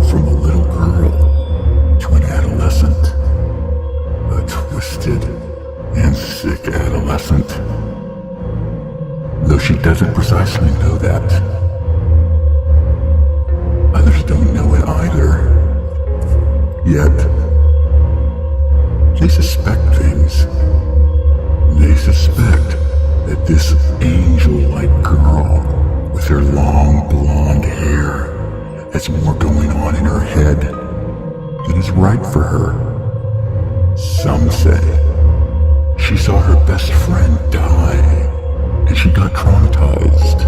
from a little girl to an adolescent. A twisted and sick adolescent. Though she doesn't precisely know that. Others don't know it either. Yet, they suspect things. They suspect that this angel-like girl with her long blonde hair has more going on in her head than is right for her. Some say she saw her best friend die and she got traumatized.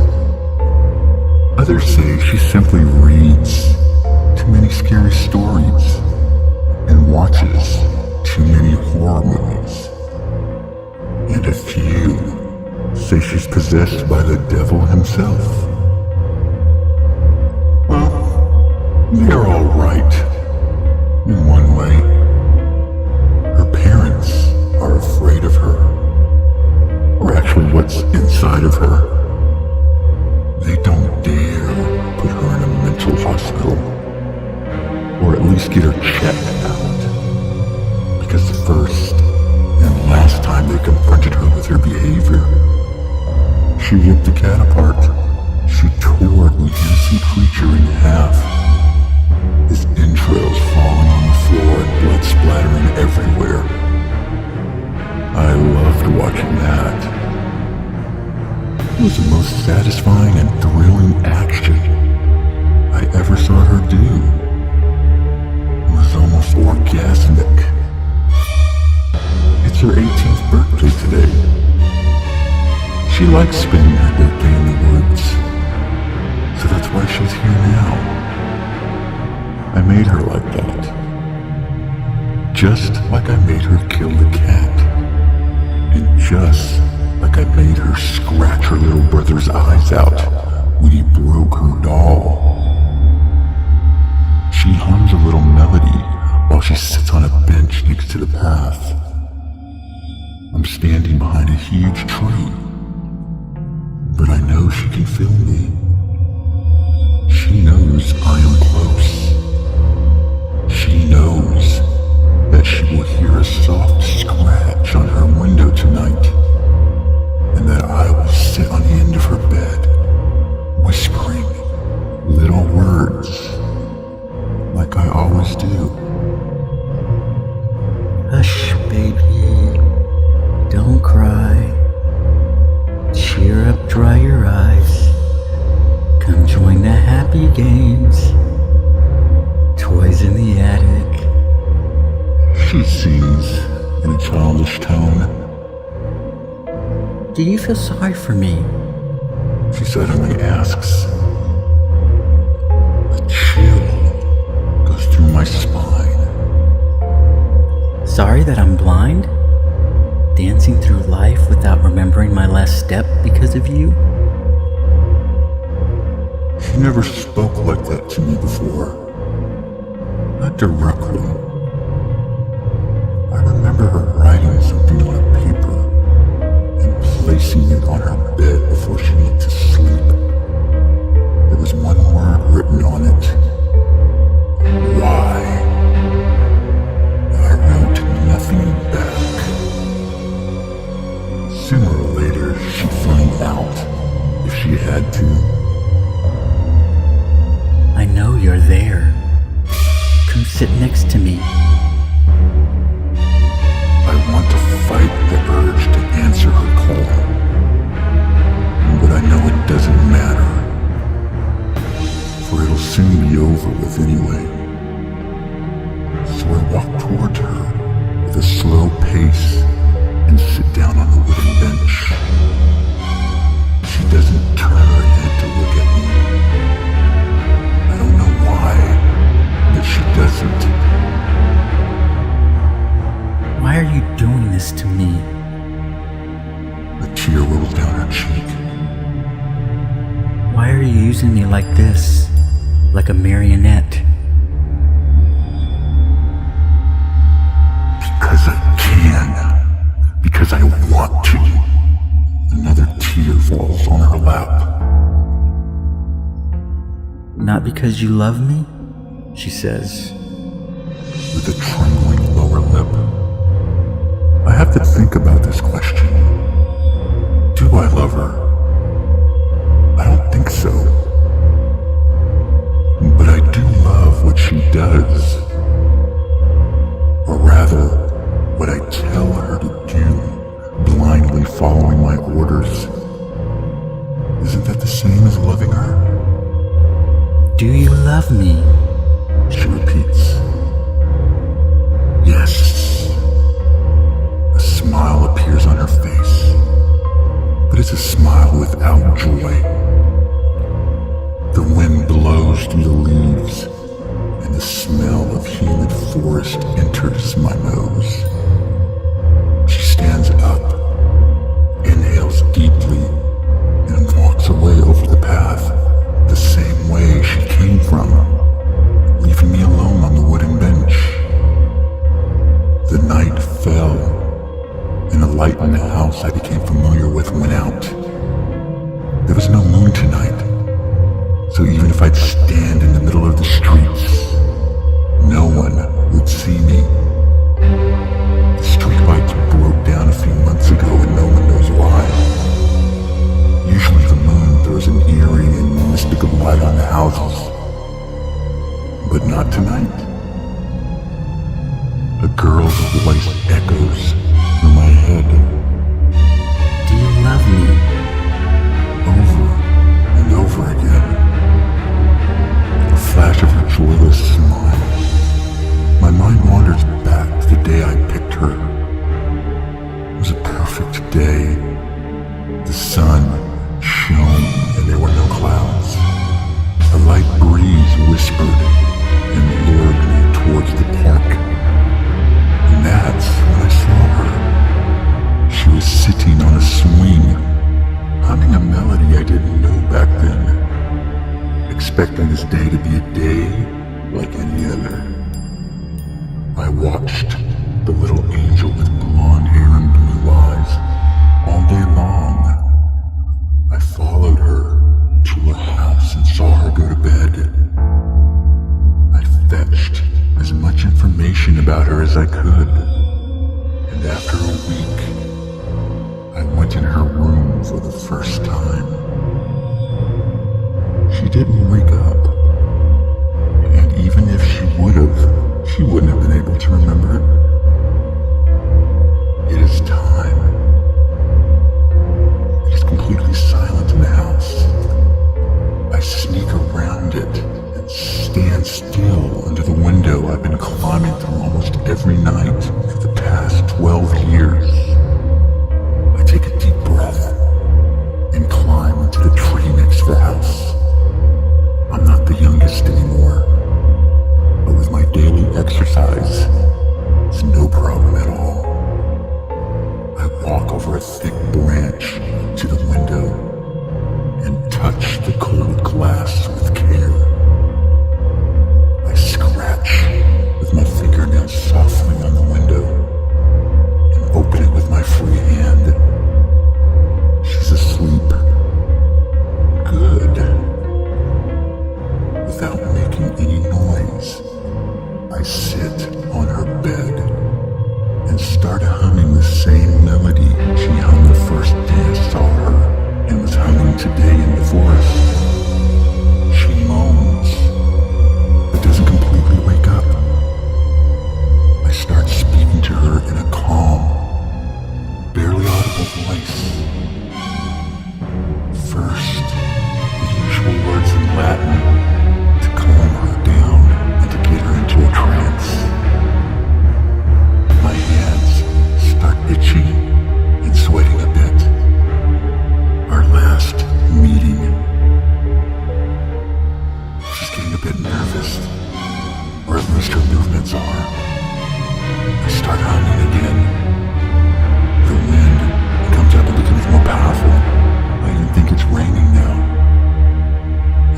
Others say she simply reads too many scary stories and watches too many horror movies. And a few say she's possessed by the devil himself. Well, they're all right, in one way. Her parents are afraid of her, or actually what's inside of her. They don't dare put her in a mental hospital, or at least get her checked out, because the first and last time they confronted her with her behavior, she ripped the cat apart. She tore the innocent creature in half, his entrails falling on the floor and blood splattering everywhere. I loved watching that. It was the most satisfying and thrilling action I ever saw her do. It was almost orgasmic. It's her 18th birthday today. She likes spending her birthday in the woods, so that's why she's here now. I made her like that. Just like I made her kill the cat. And just like I made her scratch her little brother's eyes out when he broke her doll. She hums a little melody while she sits on a bench next to the path. I'm standing behind a huge tree, but I know she can feel me. She knows I am close. She knows that she will hear a soft scratch on her window tonight, and that I will sit on the end of her bed, whispering little words like I always do. Hush, baby, don't cry. Cheer up, dry your eyes. Come join the happy games. Toys in the attic. She sings in a childish tone. Do you feel sorry for me? She suddenly asks. A chill goes through my spine. Sorry that I'm blind? Dancing through life without remembering my last step because of you? She never spoke like that to me before. Not directly. I remember her writing something on a paper and placing it on her bed before she went to sleep. There was one word written on it. Why? I wrote nothing back. Sooner or later, she'd find out if she had to. I know you're there. Come sit next to me. I want to fight the urge to answer her call, but I know it doesn't matter, for it'll soon be over with anyway. So I walk toward her with a slow pace and sit down on the wooden bench. She doesn't turn her head to look at me. I don't know why, but she doesn't. Why are you doing this to me? A tear rolls down her cheek. Why are you using me like this? Like a marionette? Because I can. Because I want to. Another tear falls on her lap. Not because you love me? she says. With a trembling lower lip. I have to think about this question. Do I love her? I don't think so. But I do love what she does. Or rather, what I tell her to do, blindly following my orders. Isn't that the same as loving her? Do you love me? She repeats. Yes. A smile appears on her face, but it's a smile without joy. The wind blows through the leaves, and the smell of humid forest enters my nose. She stands up, inhales deeply, and walks away over the path, the same way she came from, leaving me alone on the wooden bench. The night fell, and a light in the house I became familiar with went out. There was no moon tonight, so even if I'd stand in the middle of the streets, no one would see me. The streetlights broke down a few months ago and no one knows why. Usually the moon throws an eerie and mystical light on the houses, but not tonight. A girl's voice echoes through my head. Do you love me? Over and over again. A flash of her joyless smile. My mind wanders back to the day I picked her. It was a perfect day. The sun shone and there were no clouds. A light breeze whispered and lured me towards the park. And that's when I saw her. She was sitting on a swing, humming a melody I didn't know back then, expecting this day to be a day like any other. I watched the little angel with blonde hair and blue eyes all day long. I followed her to her house and saw her go to bed. I fetched as much information about her as I could, and after a week, I went in her room for the first time. She didn't wake up, and even if she would have, she wouldn't have been able to remember it. It is time. It is completely silent in the house. I sneak around it and stand still under the window I've been climbing through almost every night for the past 12 years. I take a deep breath and climb into the tree next to the house. I'm not the youngest anymore, but with my daily exercise, it's no problem at all. I walk over a thick branch to the window and touch the cold glass with care. I scratch with my fingernails softly on the window and open it with my free hand. She's asleep. Good. Without making any noise, I sit on her bed and start humming the same melody she hummed the first day I saw her and was humming today in the forest. She moans, but doesn't completely wake up. I start speaking to her in a calm, barely audible voice. First, the usual words in Latin to calm her down and to get her into a trance. My hands start itching and sweating a bit. Our last meeting. She's getting a bit nervous, or at least her movements are. I start humming again. The wind comes up and becomes more powerful. I even think it's raining now.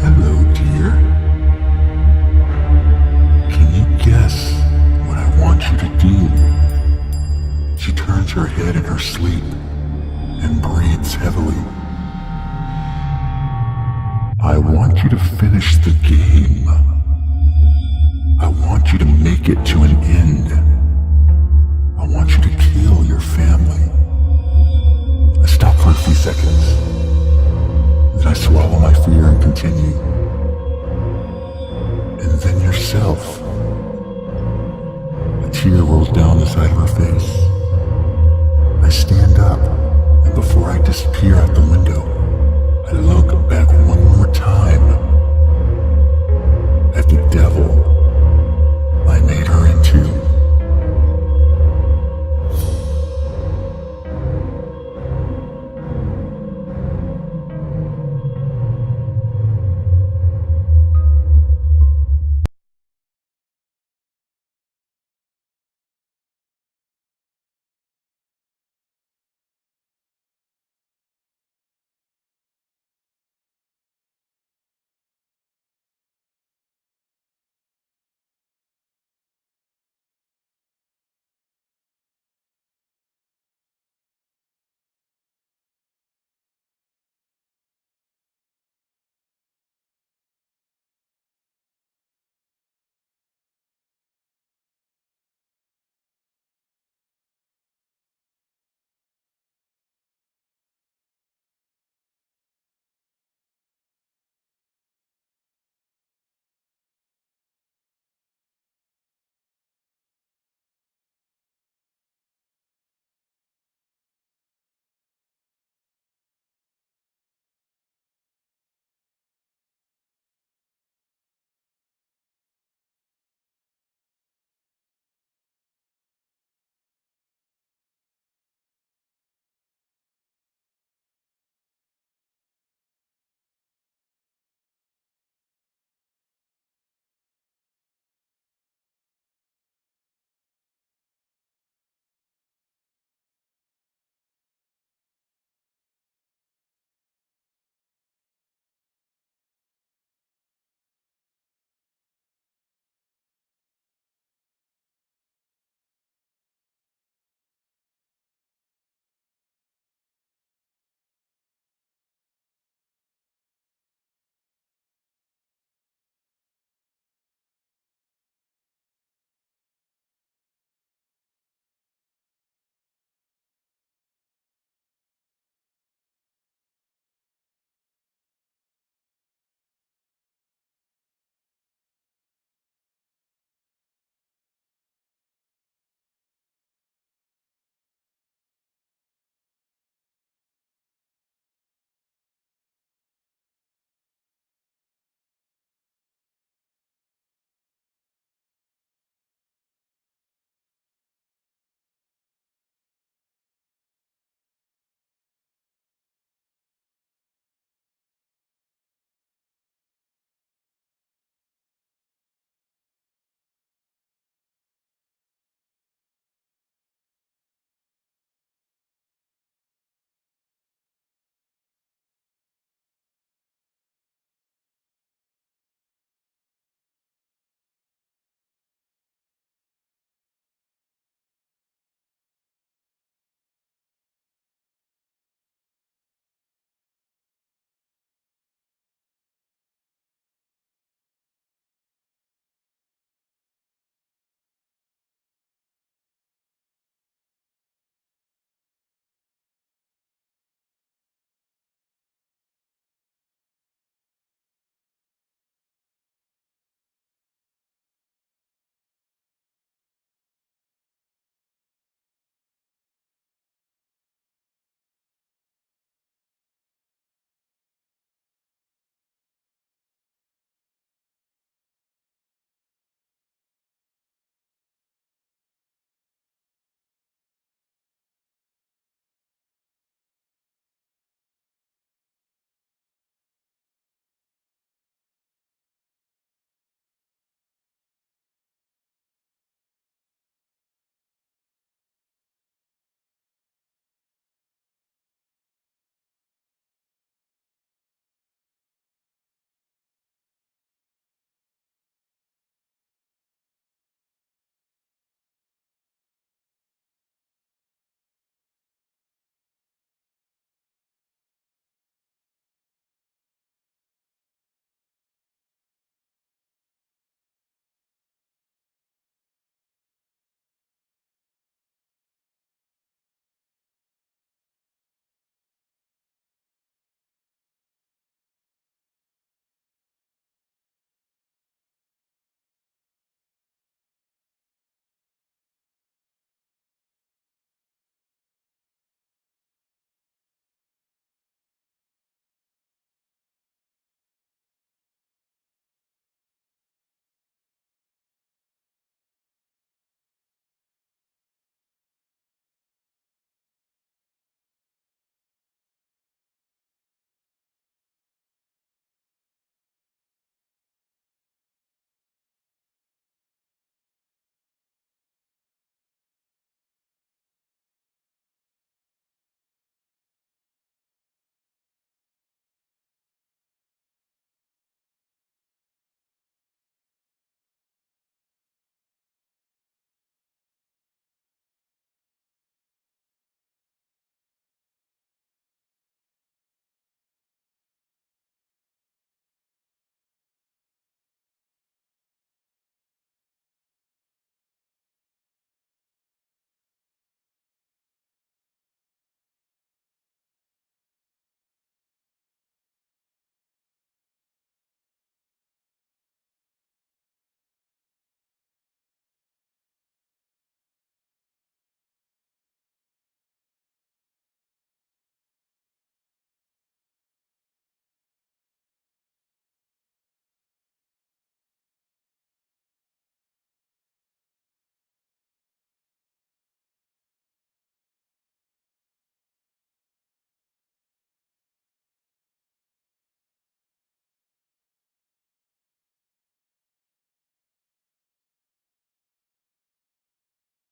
Hello, dear. Can you guess what I want you to do? She turns her head in her sleep and breathes heavily. I want you to finish the game. get to an end. I want you to kill your family. I stop for a few seconds. Then I swallow my fear and continue. And then yourself. A tear rolls down the side of her face. I stand up, and before I disappear out the window, I look back one more time at the devil